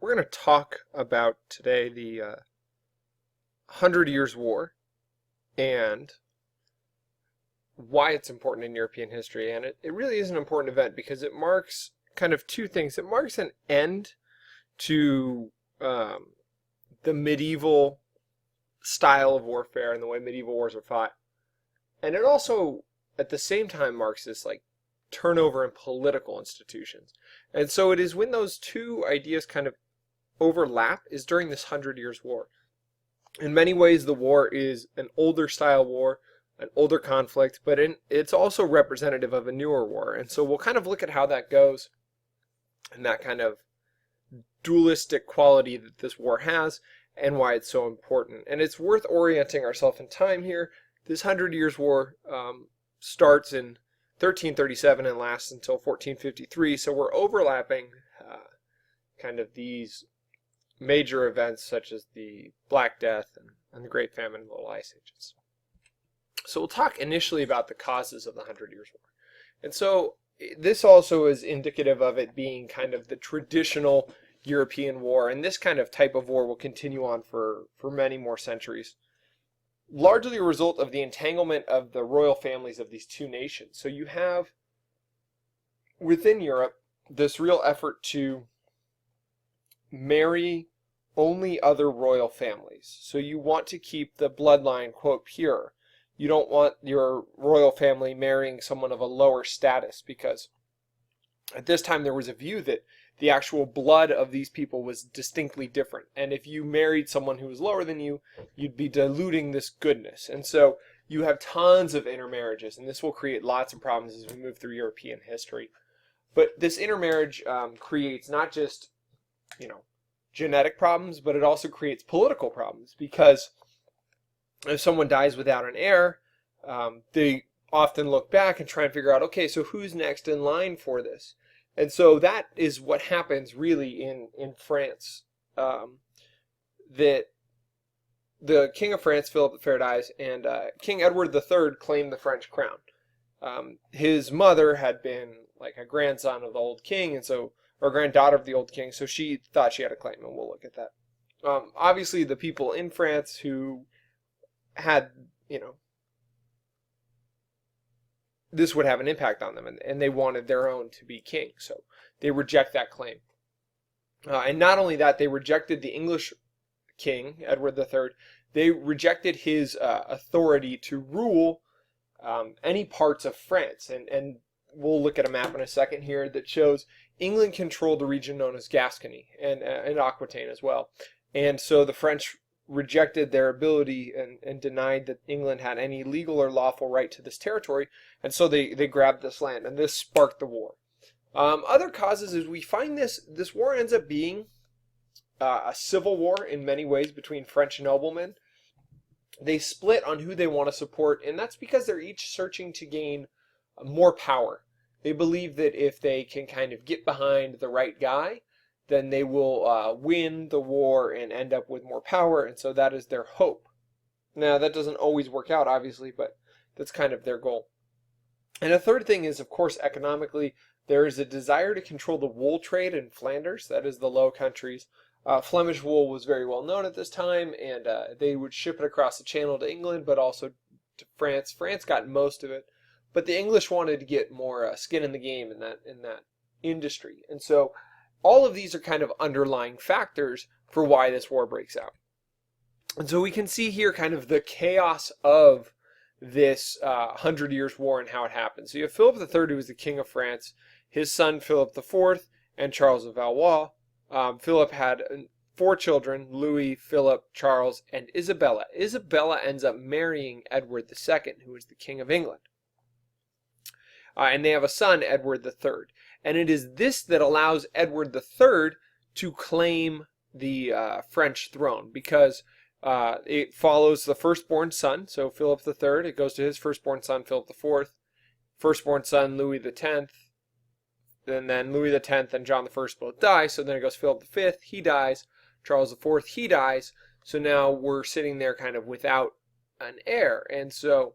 We're going to talk about today the 100 Years' War and why it's important in European history. And it really is an important event because it marks kind of two things. It marks an end to the medieval style of warfare and the way medieval wars are fought. And it also, at the same time, marks this like turnover in political institutions. And so it is when those two ideas kind of overlap is during this 100 Years' War. In many ways, the war is an older style war, an older conflict, but it's also representative of a newer war. And so we'll kind of look at how that goes and that kind of dualistic quality that this war has and why it's so important. And it's worth orienting ourselves in time here. This 100 Years' War starts in 1337 and lasts until 1453, so we're overlapping kind of these major events such as the Black Death and the Great Famine and the Little Ice Ages. So we'll talk initially about the causes of the 100 Years' War. And so this also is indicative of it being kind of the traditional European war, and this kind of type of war will continue on for many more centuries. Largely a result of the entanglement of the royal families of these two nations. So you have within Europe this real effort to marry only other royal families. So you want to keep the bloodline, quote, pure. You don't want your royal family marrying someone of a lower status, because at this time there was a view that the actual blood of these people was distinctly different. And if you married someone who was lower than you, you'd be diluting this goodness. And so you have tons of intermarriages, and this will create lots of problems as we move through European history. But this intermarriage creates not just, genetic problems, but it also creates political problems, because if someone dies without an heir, they often look back and try and figure out, okay, so who's next in line for this? And so that is what happens really in France, that the King of France, Philip the Fair, dies, and King Edward III claimed the French crown. His mother had been like a grandson of the old king, and so, or granddaughter of the old king, so she thought she had a claim, and we'll look at that. Obviously, the people in France who had, this would have an impact on them, and they wanted their own to be king, so they reject that claim. And not only that, they rejected the English king, Edward III. They rejected his authority to rule any parts of France, and we'll look at a map in a second here that shows England controlled the region known as Gascony and Aquitaine as well. And so the French rejected their ability and denied that England had any legal or lawful right to this territory, and so they grabbed this land, and this sparked the war. Other causes is we find this war ends up being a civil war in many ways between French noblemen. They split on who they want to support, and that's because they're each searching to gain more power. They believe that if they can kind of get behind the right guy, then they will win the war and end up with more power, and so that is their hope. Now, that doesn't always work out, obviously, but that's kind of their goal. And a third thing is, of course, economically, there is a desire to control the wool trade in Flanders, that is the Low Countries. Flemish wool was very well known at this time, and they would ship it across the Channel to England, but also to France. France got most of it, but the English wanted to get more skin in the game in that industry. And so all of these are kind of underlying factors for why this war breaks out. And so we can see here kind of the chaos of this 100 Years' War and how it happened. So you have Philip III, who was the King of France, his son Philip IV, and Charles of Valois. Philip had 4 children: Louis, Philip, Charles, and Isabella. Isabella ends up marrying Edward II, who was the King of England. And they have a son, Edward III. And it is this that allows Edward III to claim the French throne, because it follows the firstborn son, so Philip III, it goes to his firstborn son, Philip IV, firstborn son, Louis X, and then Louis X and John I both die, so then it goes Philip V, he dies, Charles IV, he dies, so now we're sitting there kind of without an heir, and so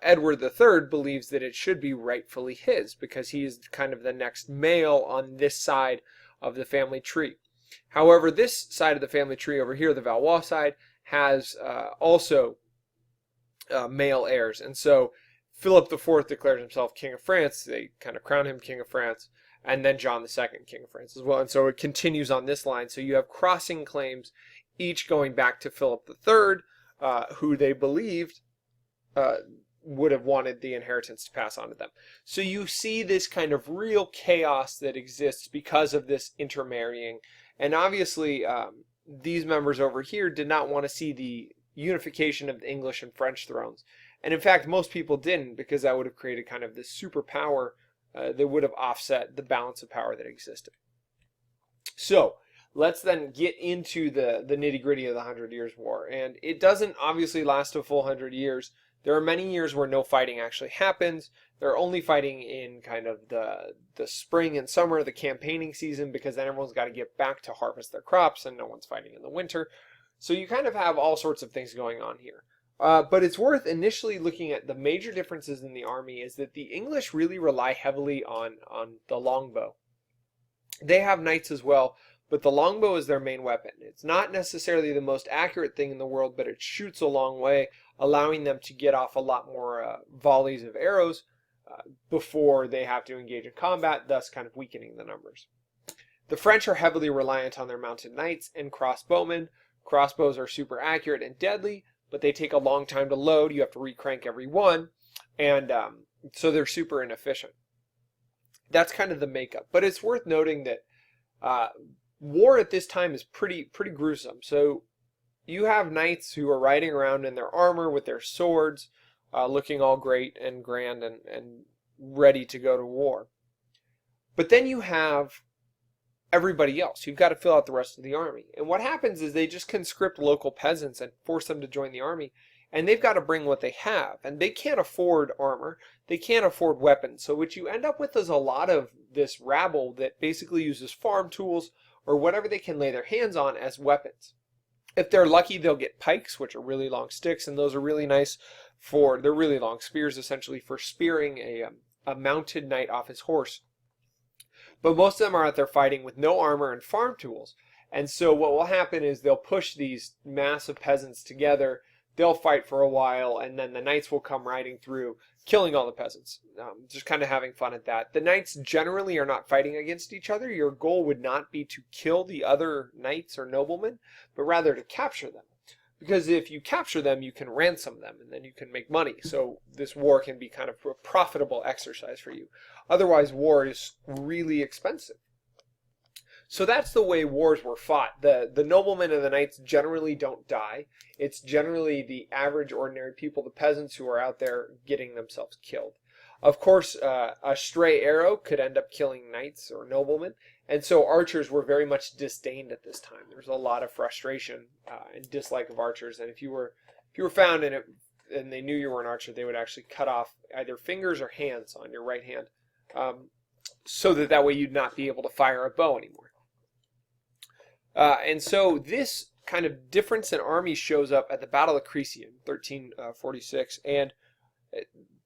Edward III believes that it should be rightfully his, because he is kind of the next male on this side of the family tree. However, this side of the family tree over here, the Valois side, has also male heirs. And so Philip IV declares himself King of France. They kind of crown him King of France. And then John II, King of France as well. And so it continues on this line. So you have crossing claims, each going back to Philip III, who they believed would have wanted the inheritance to pass on to them. So you see this kind of real chaos that exists because of this intermarrying. And obviously, these members over here did not want to see the unification of the English and French thrones. And in fact, most people didn't, because that would have created kind of this superpower that would have offset the balance of power that existed. So let's then get into the nitty-gritty of the 100 Years' War. And it doesn't obviously last a full 100 years. There are many years where no fighting actually happens. They're only fighting in kind of the spring and summer, the campaigning season, because then everyone's got to get back to harvest their crops and no one's fighting in the winter. So you kind of have all sorts of things going on here. But it's worth initially looking at the major differences in the army is that the English really rely heavily on the longbow. They have knights as well, but the longbow is their main weapon. It's not necessarily the most accurate thing in the world, but it shoots a long way, allowing them to get off a lot more volleys of arrows before they have to engage in combat, thus kind of weakening the numbers. The French are heavily reliant on their mounted knights and crossbowmen. Crossbows are super accurate and deadly, but they take a long time to load. You have to recrank every one, and so they're super inefficient. That's kind of the makeup. But it's worth noting that war at this time is pretty gruesome. So you have knights who are riding around in their armor with their swords, looking all great and grand and ready to go to war. But then you have everybody else. You've got to fill out the rest of the army. And what happens is they just conscript local peasants and force them to join the army. And they've got to bring what they have. And they can't afford armor. They can't afford weapons. So what you end up with is a lot of this rabble that basically uses farm tools or whatever they can lay their hands on as weapons. If they're lucky, they'll get pikes, which are really long sticks. And those are really nice they're really long spears, essentially, for spearing a mounted knight off his horse. But most of them are out there fighting with no armor and farm tools. And so what will happen is they'll push these massive peasants together, they'll fight for a while, and then the knights will come riding through, killing all the peasants. Just kind of having fun at that. The knights generally are not fighting against each other. Your goal would not be to kill the other knights or noblemen, but rather to capture them. Because if you capture them, you can ransom them, and then you can make money. So this war can be kind of a profitable exercise for you. Otherwise, war is really expensive. So that's the way wars were fought. The noblemen and the knights generally don't die. It's generally the average ordinary people, the peasants, who are out there getting themselves killed. Of course, a stray arrow could end up killing knights or noblemen, and so archers were very much disdained at this time. There was a lot of frustration and dislike of archers, and if you were found in it and they knew you were an archer, they would actually cut off either fingers or hands on your right hand, so that way you'd not be able to fire a bow anymore. And so this kind of difference in armies shows up at the Battle of Crécy in 1346, and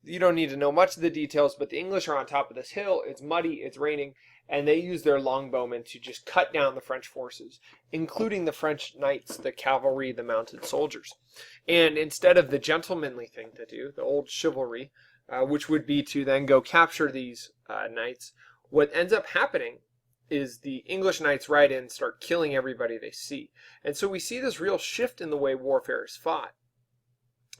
you don't need to know much of the details, but the English are on top of this hill. It's muddy, it's raining, and they use their longbowmen to just cut down the French forces, including the French knights, the cavalry, the mounted soldiers. And instead of the gentlemanly thing to do, the old chivalry, which would be to then go capture these knights, what ends up happening is the English knights ride in and start killing everybody they see. And so we see this real shift in the way warfare is fought.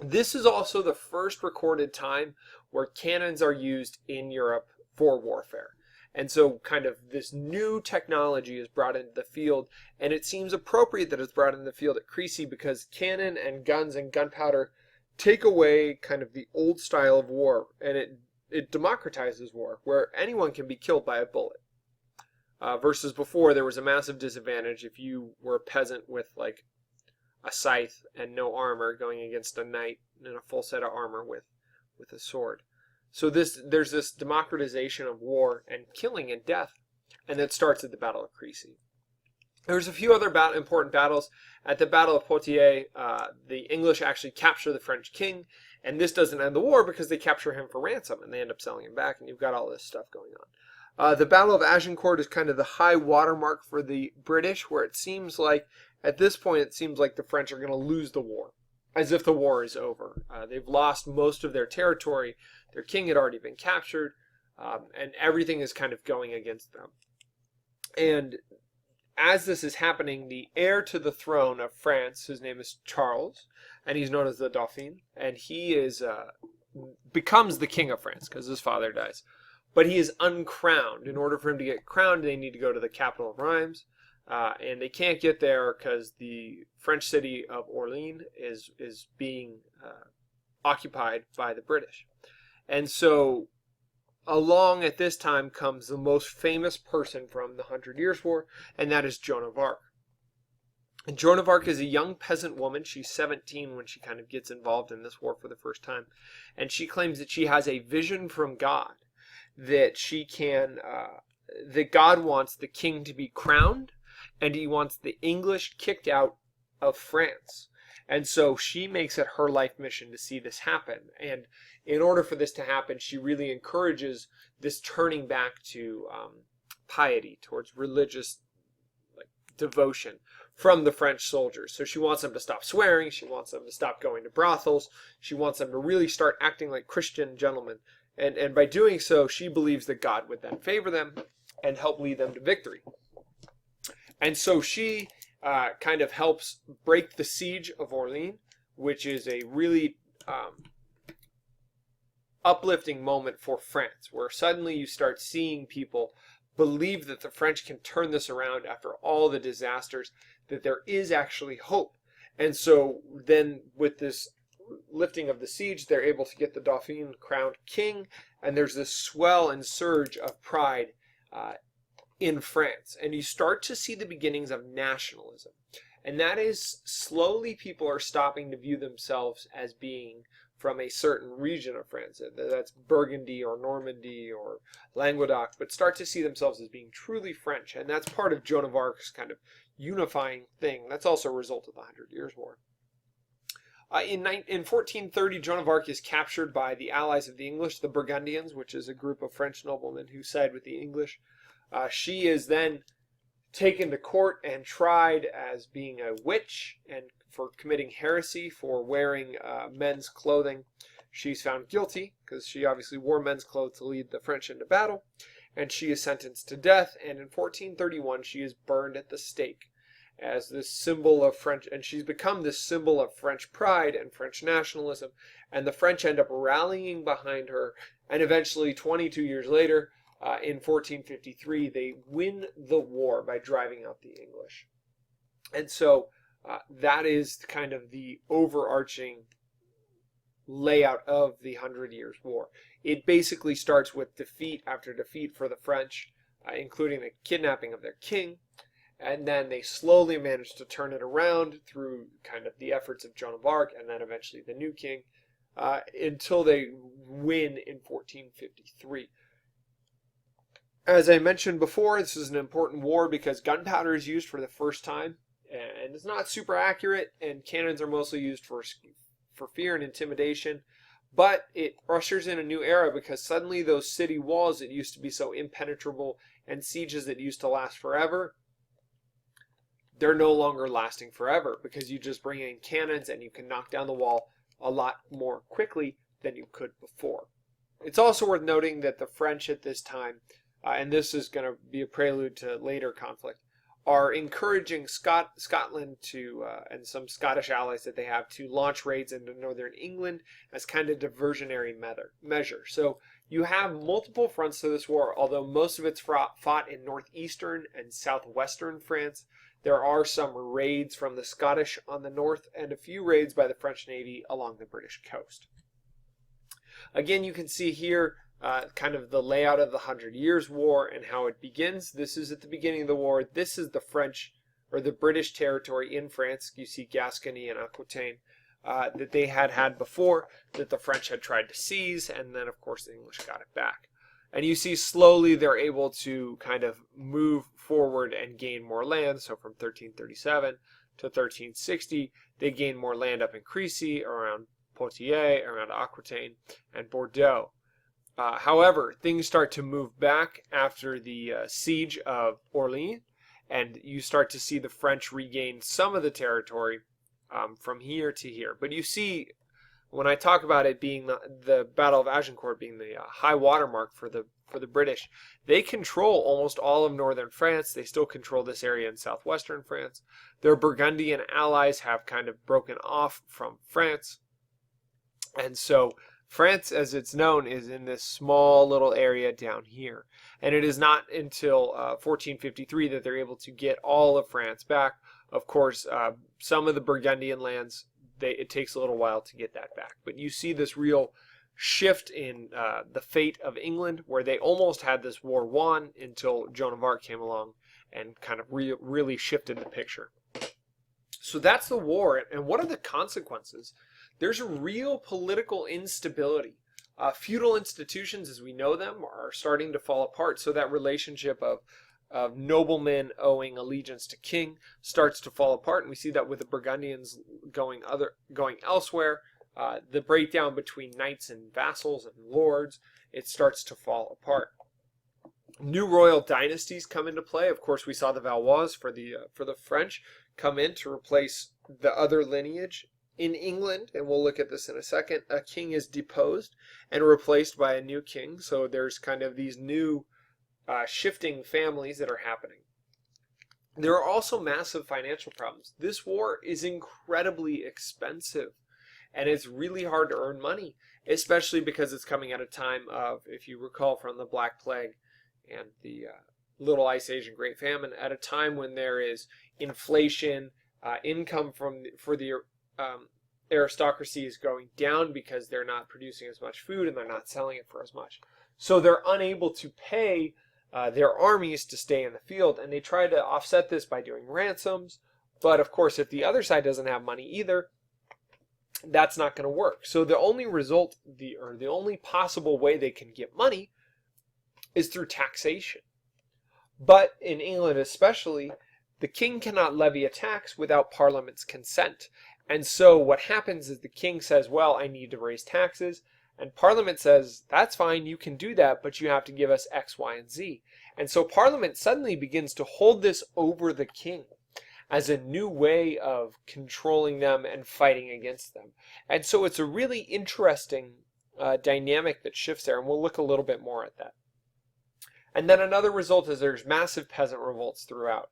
This is also the first recorded time where cannons are used in Europe for warfare. And so kind of this new technology is brought into the field, and it seems appropriate that it's brought into the field at Crécy because cannon and guns and gunpowder take away kind of the old style of war, and it democratizes war, where anyone can be killed by a bullet. Versus before, there was a massive disadvantage if you were a peasant with like a scythe and no armor going against a knight in a full set of armor with a sword. So there's this democratization of war and killing and death, and that starts at the Battle of Crécy. There's a few other important battles. At the Battle of Poitiers, the English actually capture the French king, and this doesn't end the war because they capture him for ransom, and they end up selling him back, and you've got all this stuff going on. The Battle of Agincourt is kind of the high watermark for the British, where it seems like, at this point, it seems like the French are going to lose the war, as if the war is over. They've lost most of their territory. Their king had already been captured, and everything is kind of going against them. And as this is happening, the heir to the throne of France, his name is Charles, and he's known as the Dauphin, and he is becomes the king of France because his father dies. But he is uncrowned. In order for him to get crowned, they need to go to the capital of Reims, and they can't get there because the French city of Orleans is being occupied by the British. And so along at this time comes the most famous person from the 100 Years' War, and that is Joan of Arc. And Joan of Arc is a young peasant woman. She's 17 when she kind of gets involved in this war for the first time. And she claims that she has a vision from God, that she can, that God wants the king to be crowned, and he wants the English kicked out of France. And so she makes it her life mission to see this happen. And in order for this to happen, she really encourages this turning back to piety, towards religious devotion from the French soldiers. So she wants them to stop swearing. She wants them to stop going to brothels. She wants them to really start acting like Christian gentlemen. And by doing so, she believes that God would then favor them and help lead them to victory. And so she kind of helps break the siege of Orleans, which is a really uplifting moment for France, where suddenly you start seeing people believe that the French can turn this around after all the disasters, that there is actually hope. And so then with this lifting of the siege, they're able to get the Dauphin crowned king, and there's this swell and surge of pride in France. And you start to see the beginnings of nationalism. And that is, slowly people are stopping to view themselves as being from a certain region of France. That's Burgundy or Normandy or Languedoc, but start to see themselves as being truly French. And that's part of Joan of Arc's kind of unifying thing. That's also a result of the 100 Years' War. In 1430, Joan of Arc is captured by the allies of the English, the Burgundians, which is a group of French noblemen who side with the English. She is then taken to court and tried as being a witch and for committing heresy for wearing men's clothing. She's found guilty because she obviously wore men's clothes to lead the French into battle, and she is sentenced to death. And in 1431, she is burned at the stake as this symbol of French, and she's become this symbol of French pride and French nationalism. And the French end up rallying behind her, and eventually, 22 years later, in 1453, they win the war by driving out the English. And so that is kind of the overarching layout of the 100 Years' War. It basically starts with defeat after defeat for the French, including the kidnapping of their king, and then they slowly manage to turn it around through kind of the efforts of Joan of Arc, and then eventually the new king, until they win in 1453. As I mentioned before, this is an important war because gunpowder is used for the first time, and it's not super accurate, and cannons are mostly used for fear and intimidation. But it ushers in a new era because suddenly those city walls that used to be so impenetrable and sieges that used to last forever, they're no longer lasting forever because you just bring in cannons and you can knock down the wall a lot more quickly than you could before. It's also worth noting that the French at this time, and this is going to be a prelude to later conflict, are encouraging Scotland to, and some Scottish allies that they have, to launch raids into northern England as kind of diversionary measure. So you have multiple fronts to this war, although most of it's fought in northeastern and southwestern France. There are some raids from the Scottish on the north and a few raids by the French Navy along the British coast. Again, you can see here kind of the layout of the 100 Years' War and how it begins. This is at the beginning of the war. This is the French or the British territory in France. You see Gascony and Aquitaine that they had before, that the French had tried to seize, and then of course the English got it back. And you see slowly they're able to kind of move forward and gain more land. So from 1337 to 1360, they gain more land up in Crécy, around Poitiers, around Aquitaine, and Bordeaux. However, things start to move back after the siege of Orleans, and you start to see the French regain some of the territory from here to here. But you see, when I talk about it being the Battle of Agincourt being the high watermark for the British, they control almost all of northern France. They still control this area in southwestern France. Their Burgundian allies have kind of broken off from France, and so France, as it's known, is in this small little area down here. And it is not until 1453 that they're able to get all of France back. Of course, some of the Burgundian lands, it takes a little while to get that back. But you see this real shift in the fate of England, where they almost had this war won until Joan of Arc came along and kind of really shifted the picture. So that's the war. And what are the consequences? There's a real political instability. Feudal institutions, as we know them, are starting to fall apart. So that relationship of noblemen owing allegiance to king starts to fall apart. And we see that with the Burgundians going elsewhere. The breakdown between knights and vassals and lords, it starts to fall apart. New royal dynasties come into play. Of course, we saw the Valois for the French come in to replace the other lineage. In England, and we'll look at this in a second, a king is deposed and replaced by a new king. So there's kind of these new shifting families that are happening. There are also massive financial problems. This war is incredibly expensive, and it's really hard to earn money, especially because it's coming at a time of, if you recall from the Black Plague and the Little Ice Age and Great Famine, at a time when there is inflation, income for the aristocracy is going down because they're not producing as much food and they're not selling it for as much. So they're unable to pay their armies to stay in the field, and they try to offset this by doing ransoms. But of course, if the other side doesn't have money either, that's not going to work. So the only result, the only possible way they can get money is through taxation. But in England especially, the king cannot levy a tax without Parliament's consent. And so what happens is the king says, well, I need to raise taxes. And Parliament says, that's fine, you can do that, but you have to give us X, Y, and Z. And so Parliament suddenly begins to hold this over the king as a new way of controlling them and fighting against them. And so it's a really interesting dynamic that shifts there, and we'll look a little bit more at that. And then another result is there's massive peasant revolts throughout.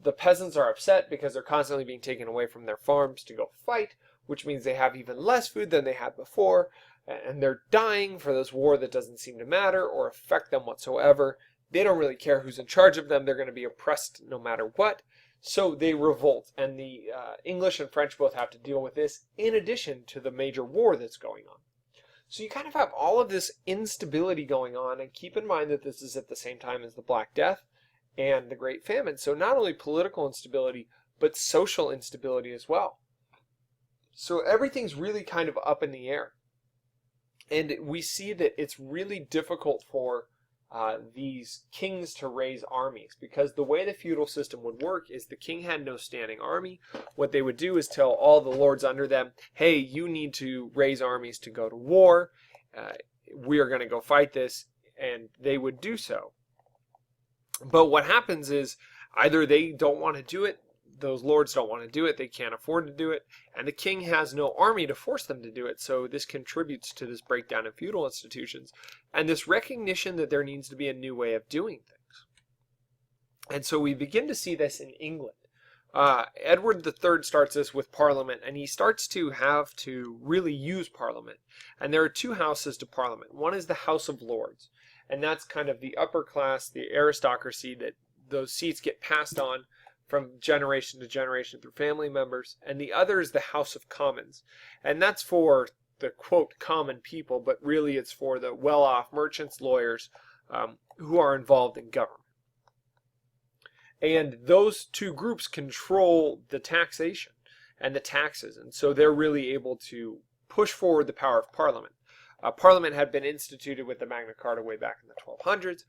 The peasants are upset because they're constantly being taken away from their farms to go fight, which means they have even less food than they had before, and they're dying for this war that doesn't seem to matter or affect them whatsoever. They don't really care who's in charge of them. They're going to be oppressed no matter what. So they revolt, and the English and French both have to deal with this in addition to the major war that's going on. So you kind of have all of this instability going on, and keep in mind that this is at the same time as the Black Death and the Great Famine. So not only political instability, but social instability as well. So everything's really kind of up in the air. And we see that it's really difficult for these kings to raise armies, because the way the feudal system would work is the king had no standing army. What they would do is tell all the lords under them, hey, you need to raise armies to go to war. We are going to go fight this, and they would do so. But what happens is either they don't want to do it, those lords don't want to do it, they can't afford to do it, and the king has no army to force them to do it. So this contributes to this breakdown of feudal institutions and this recognition that there needs to be a new way of doing things. And so we begin to see this in England. Edward III starts this with Parliament, and he starts to have to really use Parliament. And there are two houses to Parliament. One is the House of Lords, and that's kind of the upper class, the aristocracy, that those seats get passed on from generation to generation through family members. And the other is the House of Commons, and that's for the, quote, common people, but really it's for the well-off merchants, lawyers, who are involved in government. And those two groups control the taxation and the taxes, and so they're really able to push forward the power of Parliament. Parliament had been instituted with the Magna Carta way back in the 1200s,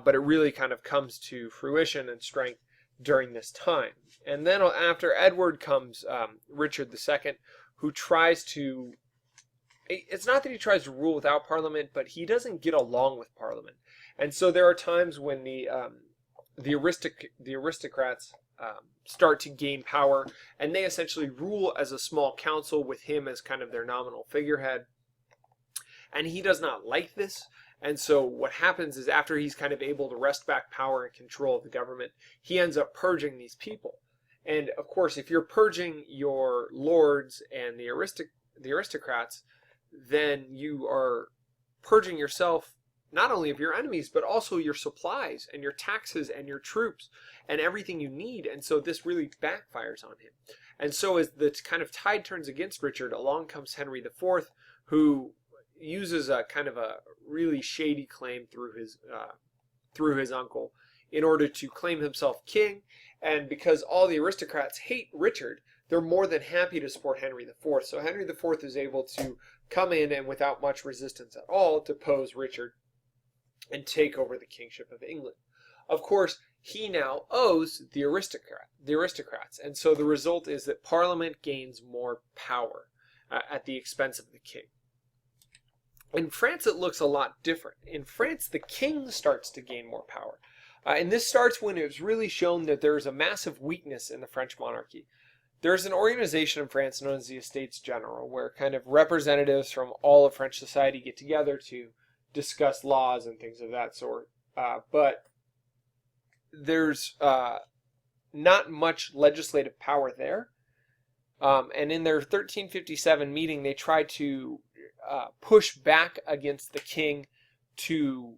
but it really kind of comes to fruition and strength during this time. And then after Edward comes Richard II, who tries to it's not that he tries to rule without Parliament, but he doesn't get along with Parliament. And so there are times when the aristocrats start to gain power, and they essentially rule as a small council with him as kind of their nominal figurehead. And he does not like this. And so what happens is, after he's kind of able to wrest back power and control of the government, he ends up purging these people. And of course, if you're purging your lords and the aristocrats, then you are purging yourself not only of your enemies, but also your supplies and your taxes and your troops and everything you need. And so this really backfires on him. And so as the kind of tide turns against Richard, along comes Henry IV, who uses a kind of a really shady claim through his uncle in order to claim himself king. And because all the aristocrats hate Richard, they're more than happy to support Henry IV. So Henry IV is able to come in and, without much resistance at all, depose Richard and take over the kingship of England. Of course, he now owes the aristocrats, and so the result is that Parliament gains more power at the expense of the king. In France, it looks a lot different. In France, the king starts to gain more power. And this starts when it's really shown that there is a massive weakness in the French monarchy. There's an organization in France known as the Estates General, where kind of representatives from all of French society get together to discuss laws and things of that sort. But there's not much legislative power there. And in their 1357 meeting, they tried to push back against the king to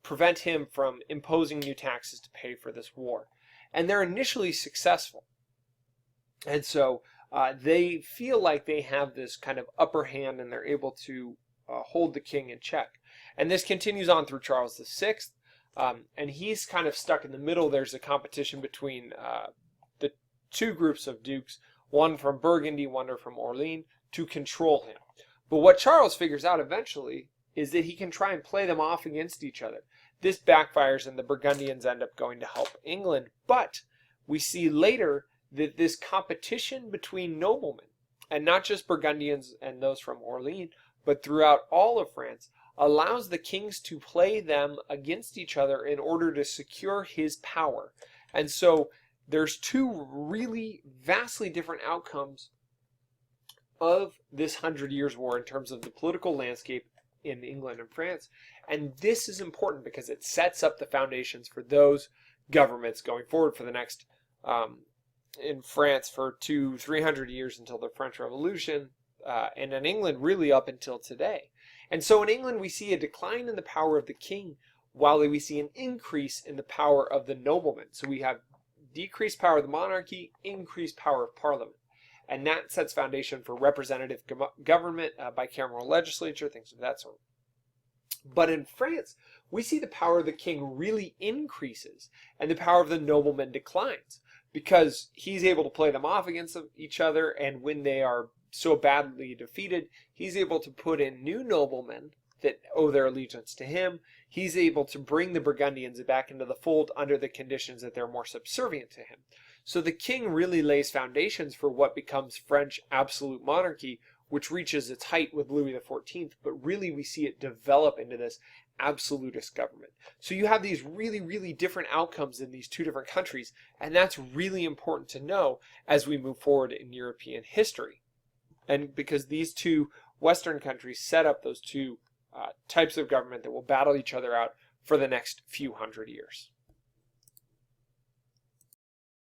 prevent him from imposing new taxes to pay for this war. And they're initially successful. And so they feel like they have this kind of upper hand, and they're able to hold the king in check. And this continues on through Charles VI, and he's kind of stuck in the middle. There's a competition between the two groups of dukes, one from Burgundy, one from Orleans, to control him. But what Charles figures out eventually is that he can try and play them off against each other. This backfires, and the Burgundians end up going to help England. But we see later that this competition between noblemen, and not just Burgundians and those from Orleans, but throughout all of France, allows the kings to play them against each other in order to secure his power. And so there's two really vastly different outcomes of this 100 Years' War in terms of the political landscape in England and France. And this is important because it sets up the foundations for those governments going forward for the next, in France for 200-300 years until the French Revolution, and in England really up until today. And so in England we see a decline in the power of the king, while we see an increase in the power of the noblemen. So we have decreased power of the monarchy, increased power of Parliament. And that sets foundation for representative government, bicameral legislature, things of that sort. But in France, we see the power of the king really increases, and the power of the noblemen declines, because he's able to play them off against each other, and when they are so badly defeated, he's able to put in new noblemen that owe their allegiance to him. He's able to bring the Burgundians back into the fold under the conditions that they're more subservient to him. So the king really lays foundations for what becomes French absolute monarchy, which reaches its height with Louis XIV, but really we see it develop into this absolutist government. So you have these really, really different outcomes in these two different countries, and that's really important to know as we move forward in European history. And because these two Western countries set up those two types of government that will battle each other out for the next few hundred years.